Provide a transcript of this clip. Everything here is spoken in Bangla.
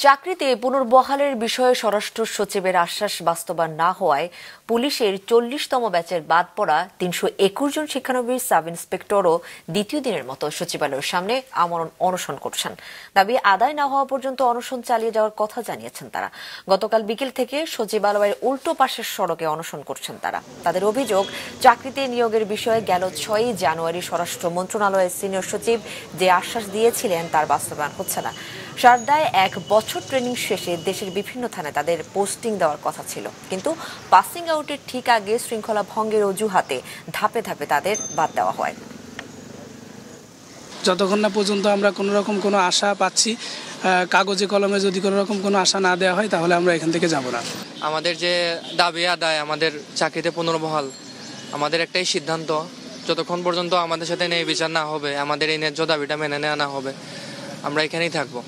চাকরিতে পুনর্বহালের বিষয়ে স্বরাষ্ট্র সচিবের আশ্বাস বাস্তবায়ন না হওয়ায় পুলিশের 40তম ব্যাচের বাদ পড়া ৩২১ জন শিক্ষানবিশ সাব ইন্সপেক্টরও দ্বিতীয় দিনের মতো সচিবালয়ের সামনে আমরণ অনশন করছেন। দাবি আদায় না হওয়া পর্যন্ত অনশন চালিয়ে যাওয়ার কথা জানিয়েছেন তারা। গতকাল বিকেল থেকে সচিবালয়ের উল্টো পাশের সড়কে অনশন করছেন তারা। তাদের অভিযোগ, চাকরিতে নিয়োগের বিষয়ে গেল ৬ জানুয়ারি স্বরাষ্ট্র মন্ত্রণালয়ের সিনিয়র সচিব যে আশ্বাস দিয়েছিলেন তার বাস্তবায়ন হচ্ছে না। সারদায় 1 বছর ট্রেনিং শেষে দেশের বিভিন্ন থানায় তাদের পোস্টিং দেওয়ার কথা ছিল, কিন্তু পাসিং আউটের ঠিক আগে শৃঙ্খলা ভঙ্গের অজুহাতে ধাপে ধাপে তাদের বাদ দেওয়া হয়। যতক্ষণ না পর্যন্ত আমরা কোনো রকম কোনো আশা পাচ্ছি, কাগজে কলমে যদি কোনো রকম কোনো আশা না দেওয়া হয়, তাহলে আমরা এখান থেকে যাব না। আমাদের যে দাবি আদায়, আমাদের চাকরিতে পুনর্বহাল, আমাদের একটাই সিদ্ধান্ত, যতক্ষণ পর্যন্ত আমাদের সাথে ন্যায় বিচার না হবে, আমাদের এই ন্যায্য দাবিটা মেনে নেওয়া না হবে, আমরা এখানেই থাকবো।